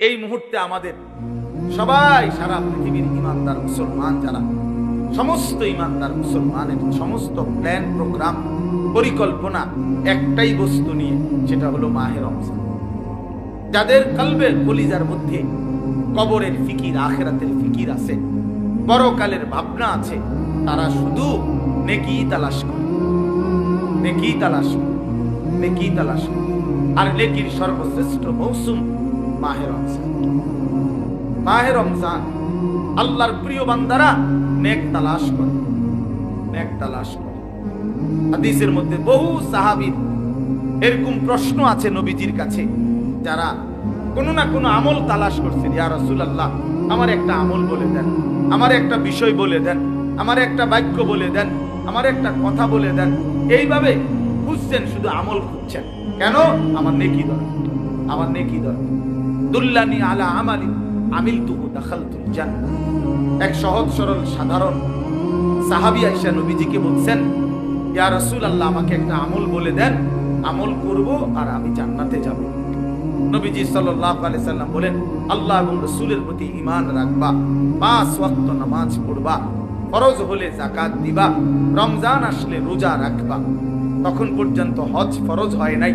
এই মুহূর্তে আমাদের সবাই, সারা পৃথিবীর ইমানদার মুসলমান যারা, সমস্ত ইমানদার মুসলমানের সমস্ত প্ল্যান, প্রোগ্রাম, পরিকল্পনা একটাই বস্তু নিয়ে, সেটা হলো মাহে রমজান। যাদের কলবে, কলিজার মধ্যে কবরের ফিকির, আখিরাতের ফিকির আছে, পরকালের ভাবনা আছে, তারা শুধু নেকি তালাশ করে, নেকি তালাশ করে, নেকি তালাশ করে। আর নেকির সর্বশ্রেষ্ঠ মৌসুম মাহে রমজান। মাহে রমজান আল্লাহর প্রিয় বান্দারা নেক তালাশ করে, নেক তালাশ করে। হাদিসের মধ্যে বহু সাহাবীর এরকম প্রশ্ন আছে নবীজির কাছে, যারা কোনো না কোনো আমল তালাশ করছেন। ইয়া রাসূলুল্লাহ, আমার একটা আমল বলে দেন, আমার একটা বিষয় বলে দেন, আমার একটা বাক্য বলে দেন, আমার একটা কথা বলে দেন। এইভাবে খুঁজছেন, শুধু আমল খুঁজছেন। কেন? আমার নেকি দরকার, আমার নেকি দরকার। দুল্লানি আলা আমালি আমিলতুহু দাখালতুল জান্নাহ। এক সহজ সরল সাধারণ সাহাবী আয়েশা নবীজিকে বলছেন, ইয়া রাসূলুল্লাহ, আমাকে একটা আমল বলে দেন, আমল করব আর আমি জান্নাতে যাব। নবীজি সাল্লাল্লাহু আলাইহি সাল্লাম বলেন, আল্লাহ এবং রাসূলের প্রতি ঈমান রাখবা, 5 ওয়াক্ত নামাজ পড়বা, ফরজ হলে যাকাত দিবা, রমজান আসলে রোজা রাখবা। তখন পর্যন্ত হজ ফরজ হয় নাই,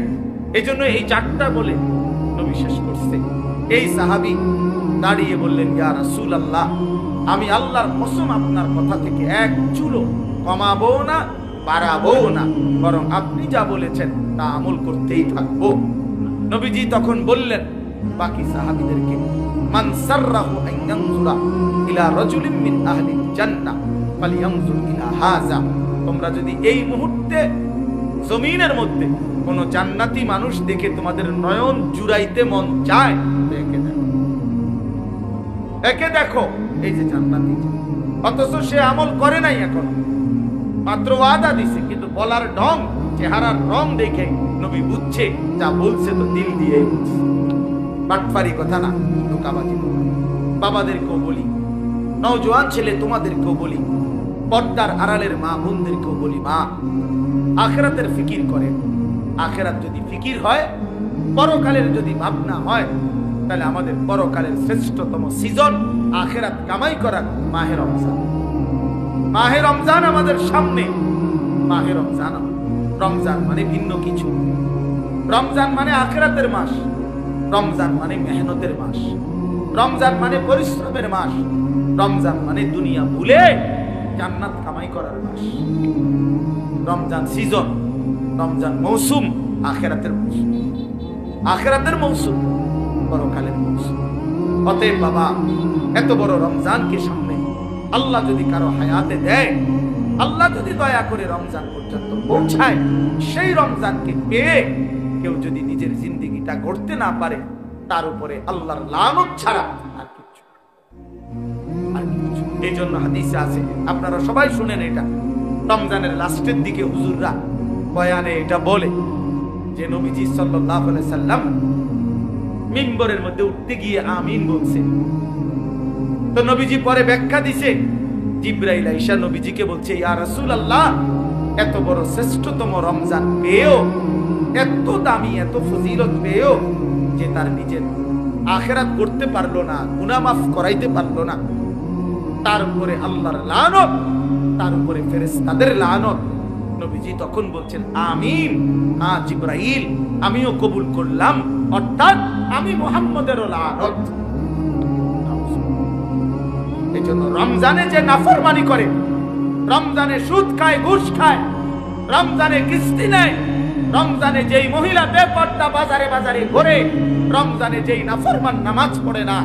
এজন্য এই 4টা বলে নবী শেষ করছে। এই সাহাবী দাঁড়িয়ে বললেন, ইয়া রাসূলুল্লাহ, আমি আল্লাহর কসম আপনার কথা থেকে এক চুলও কমাবো না, বাড়াবো না, বরং আপনি যা বলেছেন তা আমল করতেই থাকবো। নবীজি তখন বললেন বাকি সাহাবীদেরকে, মান সাররাহু আন ইয়ানজুরা ইলা রাজুলিন মিন আহলিল জান্নাহ ফালইয়ানজুর ইলা হাযা। তোমরা যদি এই মুহূর্তে জমিনের মধ্যে কোন জান্নাতি মানুষ দেখে তোমাদের নয়ন জুড়াইতে মন চায়, একে দেখো, একে দেখো, এই যে জান্নাতি। অথচ সে আমল করে নাই, এখন মাত্র ওয়াদা দিছে, কিন্তু বলার ঢং, চেহারার রং দেখে নবী বুঝছে যা বলছে তো দিল দিয়ে বলছে। বাটপারি কথা না, ধোঁকাবাজি। বাবাদেরকেও বলি, নওজোয়ান ছেলে তোমাদেরকেও বলি, পর্দার আড়ালের মা বোনদেরকেও বলি, মা আখিরাতের ফিকির করেন। আখিরাত যদি ফিকির হয়, পরকালের যদি ভাবনা হয়, তাহলে আমাদের পরকালের শ্রেষ্ঠতম সিজন আখিরাত কামাই করা মাহে রমজান। মাহে রমজান আমাদের সামনে, মাহে রমজান। রমজান মানে ভিন্ন কিছু। রমজান মানে আখিরাতের মাস, রমজান মানে মেহনতের মাস, রমজান মানে পরিশ্রমের মাস, রমজান মানে দুনিয়া ভুলে জান্নাত কামাই করার মাস। রমজান সিজন, রমজান মৌসুম, আখিরাতের মৌসুম, আখিরাতের মৌসুম, পরকালের মৌসুম। অতএব বাবা, এত বড় রমজানকে সামনে আল্লাহ যদি কারো হায়াতে দেয়, আল্লাহ যদি দয়া করে রমজান পর্যন্ত পৌঁছায়, সেই রমজানকে পেয়ে কেউ যদি নিজের জিন্দেগিটা গড়তে না পারে, তার উপরে আল্লাহর লানত ছাড়া আর কিছু। এই জন্য হাদিসে আছে, আপনারা সবাই শুনেন, এটা রমজানের লাস্টের দিকে হুজুররা বয়ানে এটা বলে যে নবীজি সাল্লাল্লাহু আলাইহি সাল্লাম মিম্বরের মধ্যে উঠতে গিয়ে আমিন বলছে। তো নবীজি পরে ব্যাখ্যা দিছে, জিবরাইল আয়েশা নবীজিকে বলছে, ইয়া রাসূলুল্লাহ, এত বড় শ্রেষ্ঠতম রমজান পেয়েও, এত দামি, এত ফজিলত পেয়েও যে তার নিজের আখিরাত করতে পারলো না, গুনাহ মাফ করাইতে পারলো না, তার উপরে আল্লাহর লানত, তার উপরে ফেরেশতাদের লানত। নবীজি তখন বলছেন, আমিন, জিবরাইল, আমিও কবুল করলাম, অর্থাৎ আমি মুহাম্মদের লানত। এই জন্য রমজানে যে নাফরমানি করে, রমজানে সুদ খায়, ঘুষ খায়, রমজানে কিস্তি নেয়, রমজানে যেই মহিলা বেপর্দা বাজারে বাজারে ঘোরে, রমজানে যেই নাফরমান নামাজ পড়ে না,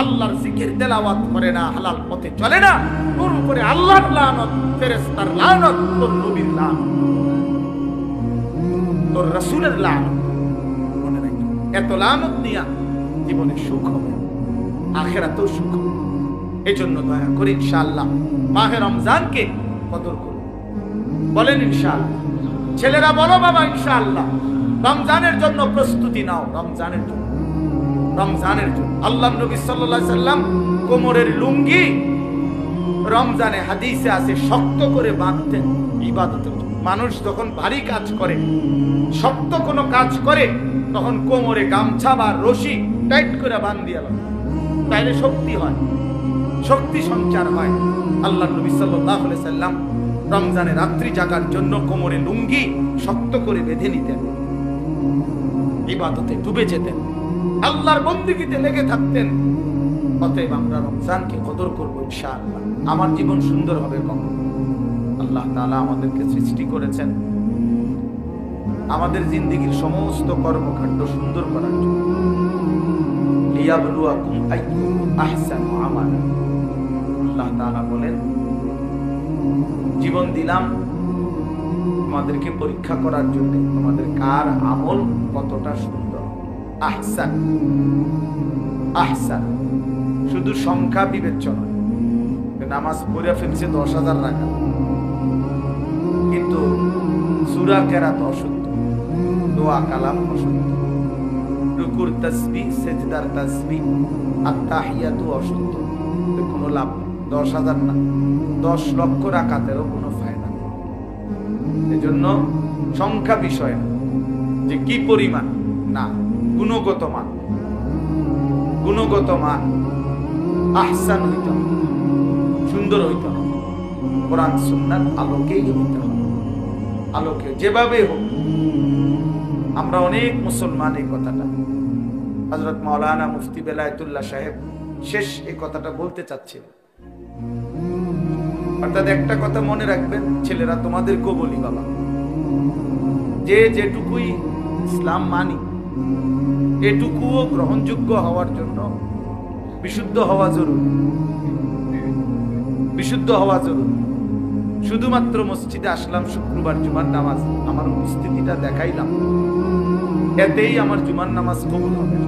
আল্লাহর জিকির তেলাওয়াত করে না, হালাল পথে চলে না, তোর উপরে আল্লাহর লানত, ফেরেশতার লানত, তোর নবীর লানত, তোর রাসূলের লানত। মনে রাখো, এত লানত নিয়া জীবনে সুখ হবে, আখিরাতেও সুখ হবে। এজন্য দয়া করে ইনশাআল্লাহ মাহে রমজানকে কদর করুন। বলেন ইনশাআল্লাহ। ছেলেরা বলো বাবা ইনশাআল্লাহ। রমজানের জন্য প্রস্তুতি নাও, রমজানের জন্য, রমজানের জন্য। আল্লাহ নবী সাল্লাল্লাহু আলাইহি সাল্লাম কোমরের লুঙ্গি রমজানে হাদিসে আছে শক্ত করে বাঁধতেন ইবাদতের জন্য। মানুষ যখন ভারী কাজ করে, শক্ত কোনো কাজ করে, তখন কোমরে গামছা বা রশি টাইট করে বান দিয়া তাইলে শক্তি হয়, শক্তি সঞ্চার হয়। আল্লাহ নবী সাল্লাল্লাহু আলাইহি সাল্লাম রমজানে রাত্রি জাগার জন্য কোমরে লুঙ্গি শক্ত করে বেঁধে নিতেন, ইবাদতে ডুবে যেতেন, আল্লাহর বন্দেগীতে লেগে থাকতেন। অতএব আমরা রমজানকে কদর করবো ইনশাআল্লাহ। আমার জীবন সুন্দর হবে কখন? আল্লাহ তাআলা আমাদেরকে সৃষ্টি করেছেন আমাদের জিন্দেগীর সমস্ত কর্মকাণ্ড সুন্দর করার জন্য। লিয়াবলুয়াকুম আইয়ুকুম আহসানু আমালা। আল্লাহ তাআলা বলেন, জীবন দিলাম তোমাদেরকে পরীক্ষা করার জন্য, তোমাদের কার আমল কতটা সুন্দর। আহসান, আহসান শুধু সংখ্যা বিবেচনা। নামাজ পড়ে ফেলছে 10,000 রাকাত, কিন্তু সূরা কেরাত অশুদ্ধ, দোয়া কালাম অশুদ্ধ, রুকুর তাসবিহ, সিজদার তাসবিহ, আত্তাহিয়াতু অশুদ্ধ, কোনো লাভ নেই। 10,000 না, 10 লক্ষ রাকাতেরও কোনো ফায়দা নেই। এজন্য সংখ্যা বিষয় না, যে কি পরিমাণ, না, গুণগত মান, গুণগত মান। আহসান হইতে হবে, সুন্দর হইতে হবে, কোরআন সুন্নাহর আলোকেই হইতে হবে, আলোকে যেভাবে হোক। আমরা অনেক মুসলমান এই কথাটা হযরত মাওলানা মুফতি বেলায়েতুল্লাহ সাহেব শেষ এই কথাটা বলতে চাচ্ছিলেন। অর্থাৎ একটা কথা মনে রাখবেন ছেলেরা, তোমাদেরকেও বলি বাবা, যে যেটুকুই ইসলাম মানি এটুকুও গ্রহণযোগ্য হওয়ার জন্য বিশুদ্ধ হওয়া জরুরি, বিশুদ্ধ হওয়া জরুরি। শুধুমাত্র মসজিদে আসলাম শুক্রবার জুমার নামাজ, আমার উপস্থিতিটা দেখাইলাম, এতেই আমার জুমার নামাজ কবুল হবে।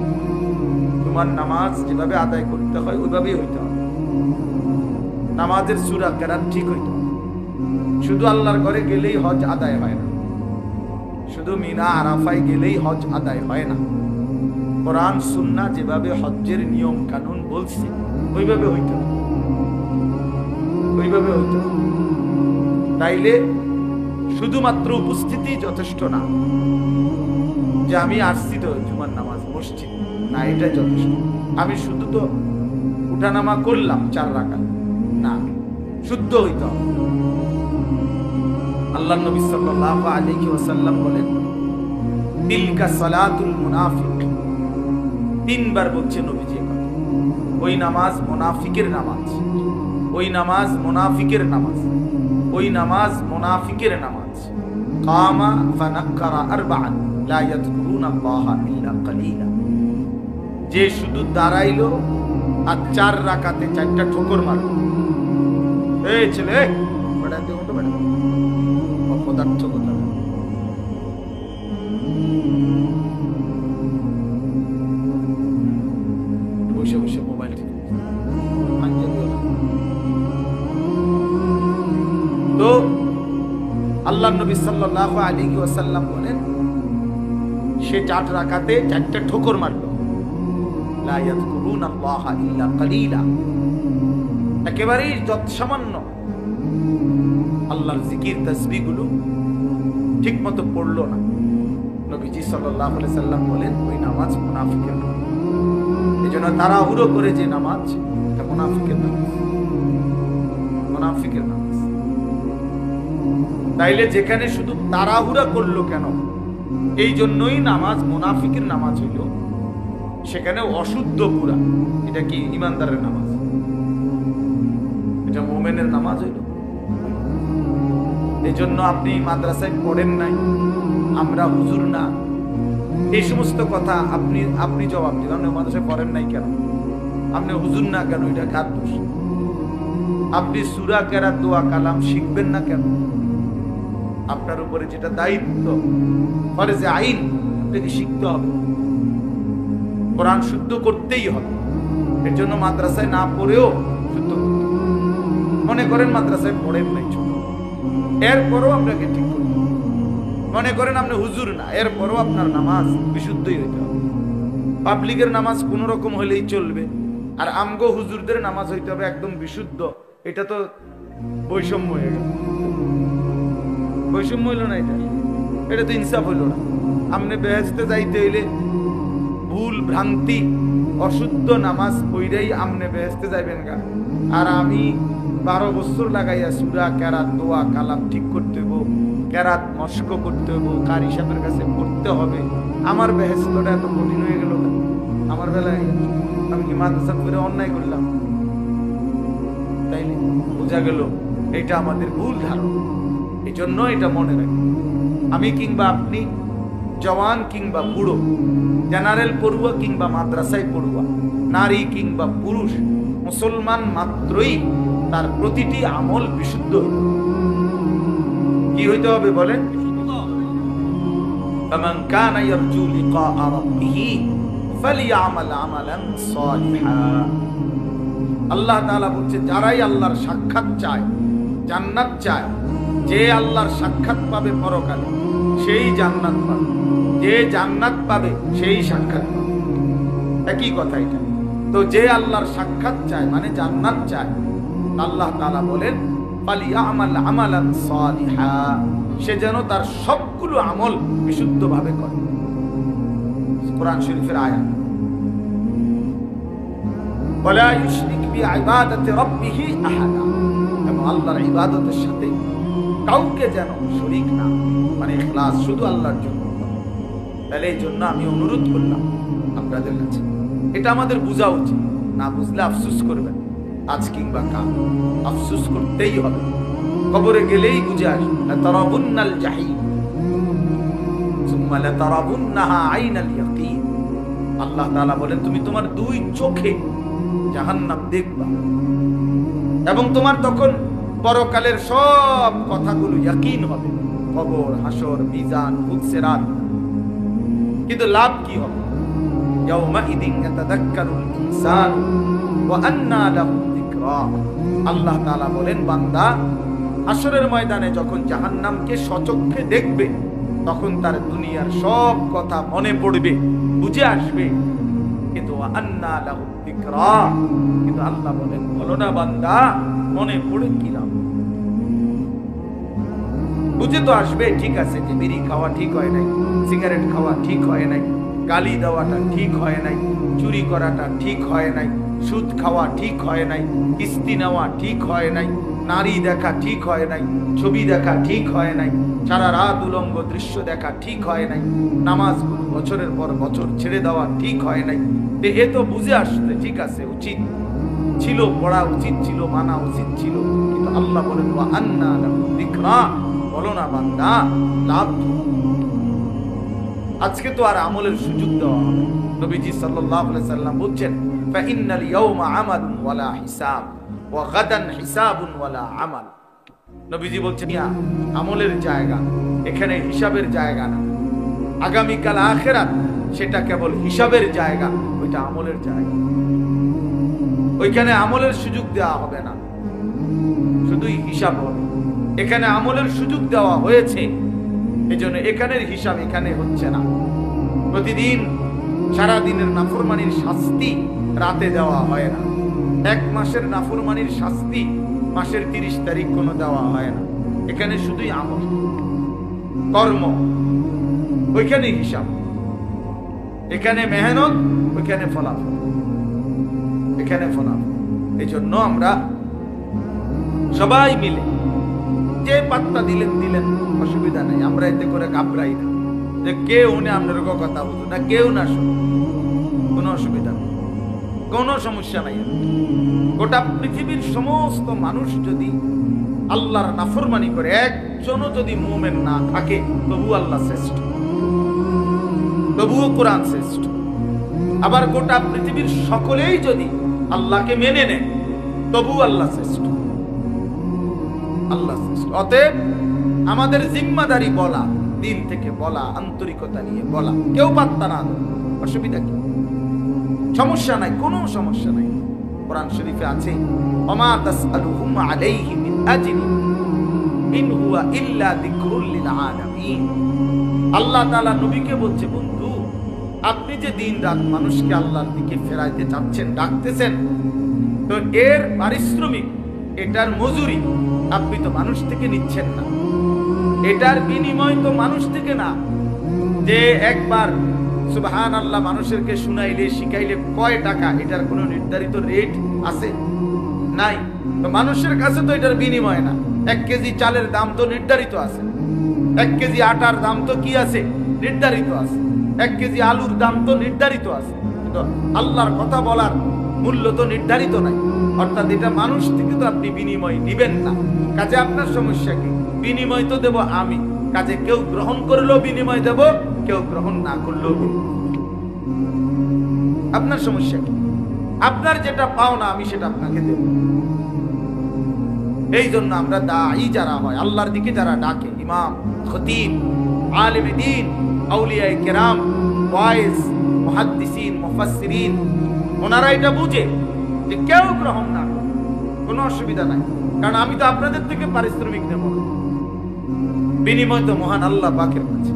জুমার নামাজ যেভাবে আদায় করতে হয় ওইভাবেই হইতে হবে। নামাজের সূরা কেরাত ঠিক হইতে হবে। শুধু আল্লাহর ঘরে গেলেই হজ আদায় হয় না, শুধু মিনা আরাফায় গেলেই হজ আদায় হয় না। কোরআন সুন্নাহ যেভাবে হজ্জের নিয়ম কানুন বলছে ওইভাবে হইতে হবে, ওইভাবে হইতে হবে। তাইলে শুধুমাত্র উপস্থিতি যথেষ্ট না, যে আমি আসছি তো জুমার নামাজ মসজিদ, না, এটা যথেষ্ট। আমি শুধু তো উঠানামা করলাম 4 রাকাত, না, শুদ্ধ হইতে হবে। আল্লাহ নবী সাল্লাল্লাহু আলাইহি ওয়াসাল্লাম বলেন, তিলকা সালাতুল মুনাফিক। 3 বার বলছে নবীজি কথা। ওই নামাজ মুনাফিকের নামাজ, ওই নামাজ মুনাফিকের নামাজ, ওই নামাজ মুনাফিকের নামাজ। কামা ফানাক্কারা আরবাআন লা ইয়াযকুরুনাল্লাহা ইল্লা কালিলা। যে শুধু দাঁড়াইলো আর 4 রাকাতে 4টা ঠোকর মারলো। এই ছেলে, বড় দেখো তো, বড় অপদার্থ কথা। বসে বসে মোবাইল টিপে তো আল্লাহ নবী সাল্লাল্লাহু আলাইহি ওয়াসাল্লাম বলেন, সে 4 রাকাতে 4টা ঠোকর মারলো। লা ইয়াযকুরুনাল্লাহা ইল্লা কালিলা। একেবারেই যৎসামান্য আল্লাহর জিকির তাসবিহ গুলো ঠিকমতো পড়লো না। নবীজি সাল্লাল্লাহু আলাইহি সাল্লাম বলেন, ওই নামাজ মুনাফিকের নামাজ। এজন্য তাড়াহুড়ো করে যে নামাজ, এটা মুনাফিকের নামাজ, মুনাফিকের নামাজ। তাইলে যেখানে শুধু তাড়াহুড়া করলো কেন, এই জন্যই নামাজ মুনাফিকের নামাজ হইল। সেখানে অশুদ্ধ পুরা, এটা কি ইমানদারের নামাজ? এটা মুমিনের নামাজ হইল। এই জন্য আপনি মাদ্রাসায় পড়েন নাই, আমরা হুজুর না, এই সমস্ত কথা আপনি জবাব দিবেন। মাদ্রাসায় পড়েন নাই কেন, আপনি হুজুর না কেন, এটা কার দোষ? আপনি সূরা কেরাত দোয়া কালাম শিখবেন না কেন? আপনার উপরে যেটা দায়িত্ব, ফরজে আইন, আপনাকে শিখতে হবে, কোরআন শুদ্ধ করতেই হবে। এর জন্য মাদ্রাসায় না পড়েও শুদ্ধ করতে হবে। মনে করেন মাদ্রাসায় পড়েন নাই ছোট, এরপরও আপনাকে ঠিক করতে হবে। মনে করেন আপনি হুজুর না, এরপরও আপনার নামাজ বিশুদ্ধই হইতে হবে। পাবলিকের নামাজ কোন রকম হলেই চলবে, আর আমগো হুজুরদের নামাজ হইতে হবে একদম বিশুদ্ধ। এটা তো বৈষম্য হয়ে গেল। বৈষম্য হইল না, এটা তো ইনসাফ হইল না। আপনি বেহেশতে যাইতে হইলে ভুল ভ্রান্তি অশুদ্ধ নামাজ পড়েই আমনে বেহেশতে যাইবেন গা, আর আমি 12 বছর লাগাইয়া সূরা কেরাত দোয়া কালাম ঠিক করতে হইব, কেরাত মস্ক করতে হইব, কারি সাহেবের কাছে পড়তে হবে, আমার বেহেশতটা এত কঠিন হয়ে গেল না? আমার বেলায় আমি কি মাদ্রাসা করে অন্যায় করলাম? তাইলে বোঝা গেল এটা আমাদের ভুল ধারণা। এই জন্য এটা মনে রাখি, আমি কিংবা আপনি, জওয়ান কিংবা বুড়ো, জেনারেল পড়ুয়া কিংবা মাদ্রাসায় পড়ুয়া, নারী কিংবা পুরুষ, মুসলমান মাত্রই তার প্রতিটি আমল বিশুদ্ধ কি হইতে হবে বলেন? ফামান কানা ইয়ারজু লিকা রাব্বিহি ফালিয়ামাল আমালান সালিহা। আল্লাহ তাআলা বলছে, যারাই আল্লাহর সাক্ষাৎ চায়, জান্নাত চায়, যে আল্লাহর সাক্ষাৎ পাবে পরকালে সেই জান্নাত পাবে, যে জান্নাত পাবে সেই সাক্ষাৎ পাবে, একই কথা এটা। তো যে আল্লাহর সাক্ষাৎ চায় মানে জান্নাত চায়, আল্লাহ তাআলা বলেন ফালিয়ামাল আমালান সালিহা, সে যেন তার সবগুলো আমল বিশুদ্ধভাবে করে। কোরআন শরীফের আয়াত, ওয়ালা ইউশরিক বিইবাদাতি রাব্বিহি আহাদা, এবং আল্লাহর ইবাদতের সাথে কাউকে যেন শরীক না, মানে ইখলাস শুধু আল্লাহর জন্য। তাহলে এই জন্য আমি অনুরোধ করলাম আপনাদের কাছে, এটা আমাদের বোঝা উচিত। না বুঝলে আফসোস করবেন, আজ কিংবা কাল আফসোস করতেই হবে। কবরে গেলেই বুঝে আসবে, লাতারাবুন্নাল জাহিম সুম্মা লাতারাবুন্নাহা আইনাল ইয়াকিন। আল্লাহ তাআলা বলেন, তুমি তোমার 2 চোখে জাহান্নাম দেখবা, এবং তোমার তখন পরকালের সব কথাগুলো ইয়াকিন হবে, কবর, হাসর, মিজান, সিরাত। কিন্তু লাভ কি হবে? ইয়াউমাইদিন ইয়াতাযাক্কারুল ইনসানু ওয়া আন্না লাহু যিকরা। আল্লাহ তাআলা বলেন, বান্দা হাসরের ময়দানে যখন জাহান্নামকে সচক্ষে দেখবে, তখন তার দুনিয়ার সব কথা মনে পড়বে, বুঝে আসবে। কিন্তু ওয়া আন্না লাহু যিকরা, কিন্তু আল্লাহ বলেন, বলো না বান্দা মনে পড়ে কি লাভ? বুঝে তো আসবে, ঠিক আছে যে বিড়ি খাওয়া ঠিক হয় নাই, সিগারেট খাওয়া ঠিক হয় নাই, গালি দেওয়াটা ঠিক হয় নাই, চুরি করাটা ঠিক হয় নাই, সুদ খাওয়া ঠিক হয় নাই, কিস্তি নেওয়া ঠিক হয় নাই, নারী দেখা ঠিক হয় নাই, ছবি দেখা ঠিক হয় নাই, সারা রাত উলঙ্গ দৃশ্য দেখা ঠিক হয় নাই, নামাজগুলো বছরের পর বছর ছেড়ে দেওয়া ঠিক হয় নাই। এ তো বুঝে আসতে ঠিক আছে, উচিত ছিল, পড়া উচিত ছিল, মানা উচিত ছিল। কিন্তু আল্লাহ বলেন, ওয়া আন্না লাহু যিকরা, বলো না বান্দা লাভ কি? আজকে তো আর আমলের সুযোগ দেওয়া হবে। নবীজি সাল্লাল্লাহু আলাইহি সাল্লাম বলেন, ফা ইন্নাল ইয়াওমা আমালুন ওয়ালা হিসাব ওয়া গাদান হিসাবুন ওয়ালা আমাল। নবীজি বলছেন, আমলের জায়গা, এখানে হিসাবের জায়গা না। আগামীকাল আখিরাত, সেটা কেবল হিসাবের জায়গা, ওইটা আমলের জায়গা। ওইখানে আমলের সুযোগ দেওয়া হবে না, শুধুই হিসাব হবে। এখানে আমলের সুযোগ দেওয়া হয়েছে, এজন্য এখানের হিসাব এখানে হচ্ছে না। প্রতিদিন সারা দিনের নাফরমানির শাস্তি রাতে দেওয়া হয় না। 1 মাসের নাফরমানির শাস্তি মাসের 30 তারিখ কোনো দেওয়া হয় না। এখানে শুধুই আমল, কর্ম, ওইখানে হিসাব। এখানে মেহনত, ওইখানে ফলাফল, এখানে ফলাফল। এই জন্য আমরা সবাই মিলে যে পাত্তা দিলেন দিলেন, অসুবিধা নেই। আমরা এতে করে ঘাবড়াই না যে কেউ উনি আপনার কথা বুঝুন না, কেউ না শুনুন, কোনো অসুবিধা নেই, কোনো সমস্যা নাই। গোটা পৃথিবীর সমস্ত মানুষ যদি আল্লাহর নাফরমানি করে, একজনও যদি মুমিন না থাকে, তবু আল্লাহ শ্রেষ্ঠ, তবুও কোরআন শ্রেষ্ঠ। আবার গোটা পৃথিবীর সকলেই যদি আল্লাহকে মেনে নেয়, তবু আল্লাহ শ্রেষ্ঠ, আল্লাহ শ্রেষ্ঠ। অতএব আমাদের জিম্মাদারি বলা, দিল থেকে বলা, আন্তরিকতা নিয়ে বলা, কেউ পাত্তা না দেয়, অসুবিধা কি? সমস্যা নাই, কোনো সমস্যা নাই। কোরআন শরীফে আছে, ওমা তাসআলুহুম আলাইহি মিন আজরি ইন হুয়া ইল্লা যিকরুল লিল আলামিন। আল্লাহ তাআলা নবীকে বলছে, বন্ধু আপনি যে দিন রাত মানুষকে আল্লাহর দিকে ফেরাইতে চাচ্ছেন, ডাকতেছেন, তো এর পারিশ্রমিক, এটার মজুরি আপনি তো মানুষ থেকে নিচ্ছেন না, এটার বিনিময় তো মানুষ থেকে না। যে একবার সুবহানাল্লাহ মানুষেরকে শুনাইলে শিখাইলে কয় টাকা, এটার কোনো নির্ধারিত রেট আছে? নাই। তো মানুষের কাছে তো এটার বিনিময় না। 1 কেজি চালের দাম তো নির্ধারিত আছে, 1 কেজি আটার দাম তো কি আছে? নির্ধারিত আছে। 1 কেজি আলুর দাম তো নির্ধারিত আছে। তো আল্লাহর কথা বলার মূল্য তো নির্ধারিত নাই। অর্থাৎ এটা মানুষ থেকে তো আপনি বিনিময় নিবেন না। কাজে আপনার সমস্যা কি? বিনিময় তো দেব আমি, কাজে কেউ গ্রহণ করলেও বিনিময় দেব, কেউ গ্রহণ না করলেও আপনার সমস্যা কি? আপনার যেটা পাও না আমি সেটা আপনাকে দেব। এই জন্য আমরা দাঈ যারা হয়, আল্লাহর দিকে যারা ডাকে, ইমাম, খতিব, আলেমে দ্বীন, আউলিয়ায়ে কেরাম, ওয়াইজ, মুহাদ্দিসিন, মুফাসসিরিন, ওনারা এটা বুঝে যে কেউ গ্রহণ না করে কোনো অসুবিধা নাই, কারণ আমি তো আপনাদের থেকে পারিশ্রমিক নেব না। বিনিময় তো মহান আল্লাহ পাকের কাছে।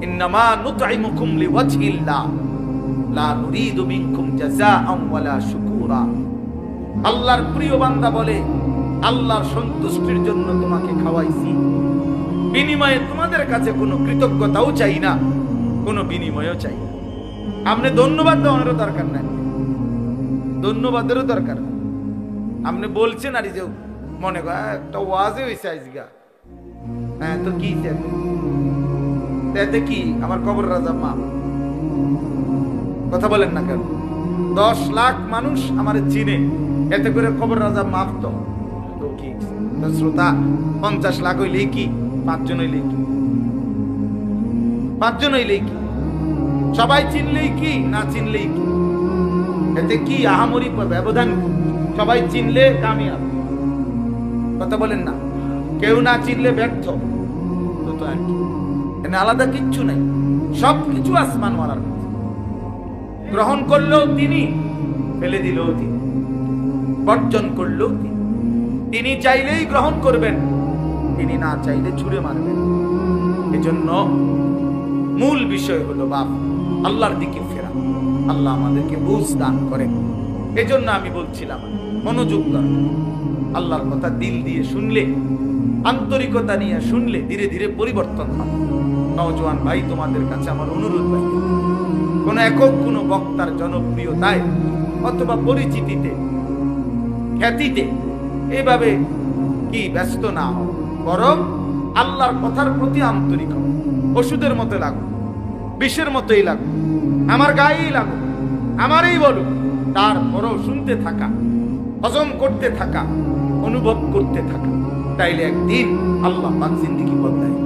ইন্নামা নুতঈমুকুম লিওয়াজহিল্লাহ লা নুরিদু মিনকুম জাযাআন ওয়ালা শুকুরা। আল্লাহর প্রিয় বান্দা বলে, আল্লাহর সন্তুষ্টির জন্য তোমাকে খাওয়াইছি, বিনিময়ে তোমাদের কাছে কোনো কৃতজ্ঞতাও চাই না, কোনো বিনিময়ও চাই না। আপনি ধন্যবাদ দেওয়ারও দরকার নাই, ধন্যবাদেরও দরকার নাই। আপনি বলছেন আর যে মনে কর একটা ওয়াজে হয়েছে আজগা, হ্যাঁ তো কি এতে কি আমার কবর রাজা মা, কথা বলেন না কেন? 10 লাখ মানুষ আমার চিনে, এতে করে কবর রাজা মাফ তো কি? শ্রোতা 50 লাখ হইলেই কি? 5 জন হইলেই কি? 5 জন হইলেই কি? সবাই চিনলেই কি, না চিনলেই কি? এতে কি আহামরি ব্যবধান? সবাই চিনলে কামিয়াব, কথা বলেন না? কেউ না চিনলে ব্যর্থ। তো আর কি, আলাদা কিচ্ছু নাই, সবকিছু আসমান ওয়ালার কাছে। গ্রহণ করলেও তিনি, ফেলে দিলেও তিনি, বর্জন করলেও তিনি। তিনি চাইলেই গ্রহণ করবেন, তিনি না চাইলে ছুঁড়ে মারবেন। এজন্য মূল বিষয় হলো বাপ আল্লাহর দিকে ফেরা। আল্লাহ আমাদেরকে বুঝ দান করেন। এজন্য আমি বলছিলাম মনোযোগ দরকার। আল্লাহর কথা দিল দিয়ে শুনলে, আন্তরিকতা নিয়ে শুনলে ধীরে ধীরে পরিবর্তন হয়। নওজোয়ান ভাই, তোমাদের কাছে আমার অনুরোধ ভাই, কোন একক কোন বক্তার জনপ্রিয়তায় অথবা পরিচিতিতে, খ্যাতিতে এইভাবে কি ব্যস্ত না হও, বরং আল্লাহর কথার প্রতি আন্তরিক হও। ওষুধের মতো লাগো, বিষের মতোই লাগো, আমার গায়েই লাগো, আমারই বলো, তারপরও শুনতে থাকা, হজম করতে থাকা, অনুভব করতে থাকা। তাইলে একদিন আল্লাহ পাক জিন্দেগি বদলায়,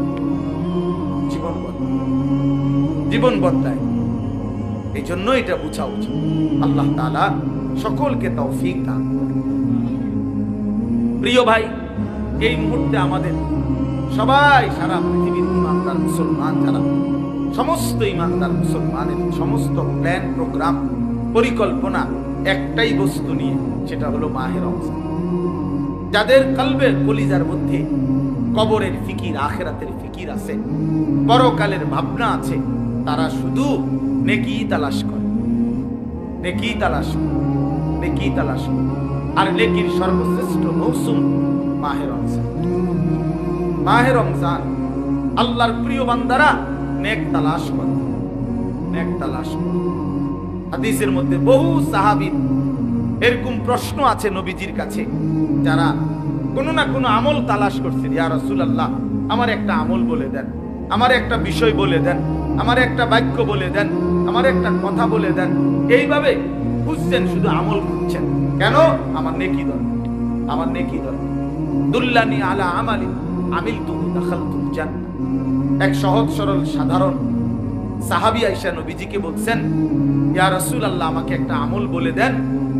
জীবন বদলায়, জীবন বদলায়। এই জন্য এটা বুঝা উচিত। আল্লাহ তাআলা সকলকে তৌফিক দান করুন। প্রিয় ভাই, এই মুহূর্তে আমাদের সবাই, সারা পৃথিবীর ইমানদার মুসলমান যারা, সমস্ত ইমানদার মুসলমানের সমস্ত প্ল্যান, প্রোগ্রাম, পরিকল্পনা একটাই বস্তু নিয়ে, সেটা হলো মাহে রমজান। যাদের কলবে, কলিজার মধ্যে কবরের ফিকির, আখিরাতের ফিকির আছে, পরকালের ভাবনা আছে, তারা শুধু নেকি তালাশ করে, নেকি তালাশ করে, নেকি তালাশ করে। আর নেকির সর্বশ্রেষ্ঠ মৌসুম মাহে রমজান। মাহে রমজান আল্লাহর প্রিয় বান্দারা নেক তালাশ করে, নেক তালাশ করে। হাদিসের মধ্যে বহু সাহাবীর এরকম প্রশ্ন আছে নবীজির কাছে, যারা কোনো না কোনো আমল তালাশ করছে। ইয়া রাসূলুল্লাহ, আমার একটা আমল বলে দেন, আমার একটা বিষয় বলে দেন, আমার একটা বাক্য বলে দেন, আমার একটা কথা বলে দেন। এইভাবে খুঁজছেন, শুধু আমল খুঁজছেন। কেন? আমার নেকি দরকার, আমার নেকি দরকার। দুল্লানি আলা আমালি আমিলতুহু দাখালতুল জান্নাহ। এক সহজ সরল সাধারণ সাহাবী আয়েশা নবীজিকে বলছেন, ইয়া রাসূলুল্লাহ, আমাকে একটা আমল বলে দেন,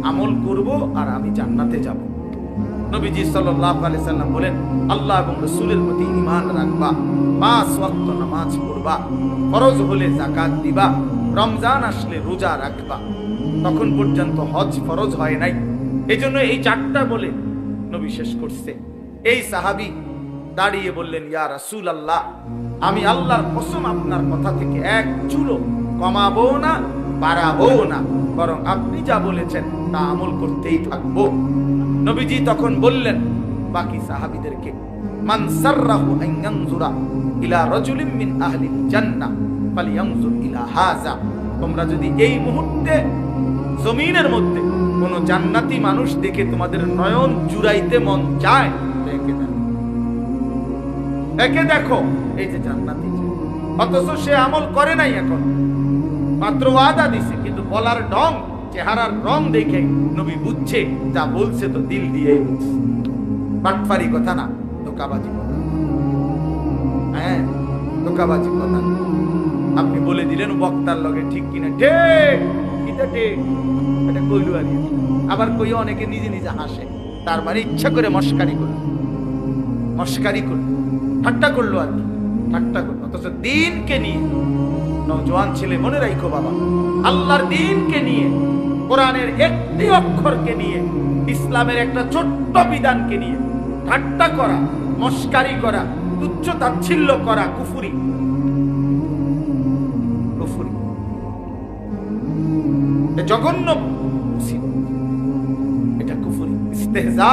আমল করব আর আমি জান্নাতে যাব। নবীজি সাল্লাল্লাহু আলাইহি সাল্লাম বলেন, আল্লাহ এবং রাসূলের প্রতি ঈমান রাখবা, 5 ওয়াক্ত নামাজ পড়বা, ফরজ হলে যাকাত দিবা, রমজান আসলে রোজা রাখবা। তখন পর্যন্ত হজ ফরজ হয় নাই, এজন্য এই 4টা বলে নবী শেষ করছে। এই সাহাবী দাঁড়িয়ে বললেন, ইয়া রাসূলুল্লাহ, আমি আল্লাহর কসম আপনার কথা থেকে এক চুলও কমাবো না, বাড়াবো না, বরং আপনি যা বলেছেন তা আমল করতেই থাকবো। নবীজি তখন বললেন বাকি সাহাবীদেরকে, মান সাররাহু আন ইয়ানজুরা ইলা রাজুলিন মিন আহলিল জান্নাহ ফালিয়ানজুর ইলা হাযা, তোমরা যদি এই মুহূর্তে জমিনের মধ্যে কোন জান্নাতি মানুষ দেখে তোমাদের নয়ন জুড়াইতে মন চায়, একে দেখো, একে দেখো, এই যে জান্নাতি, অথচ সে আমল করে নাই, এখন মাত্র ওয়াদা দিছে, কিন্তু বলার ঢং, চেহারার রং দেখে নবী বুঝছে যা বলছে তো দিল দিয়ে বলছে, বাটফারি কথা না, ধোঁকাবাজি কথা। হ্যাঁ, ধোঁকাবাজি কথা। আপনি বলে দিলেন বক্তার লগে ঠিক কিনা, ঠিক এটা ঠিক, এটা কইলু আর আবার কই, অনেকে নিজে নিজে হাসে, তার মানে ইচ্ছা করে মস্কারি করলো, মস্কারি করলো, ঠাট্টা করলো আর কি, ঠাট্টা করলো। অথচ দিনকে নিয়ে, নওজোয়ান ছেলে মনে রাখো বাবা, আল্লাহর দিনকে নিয়ে, কোরআনের একটি অক্ষরকে নিয়ে, ইসলামের একটা ছোট্ট বিধানকে নিয়ে ঠাট্টা করা, মস্কারি করা, তুচ্ছ তাচ্ছিল্য করা কুফরি, কুফরি, জঘন্য, এটা কুফরি, ইস্তেহজা।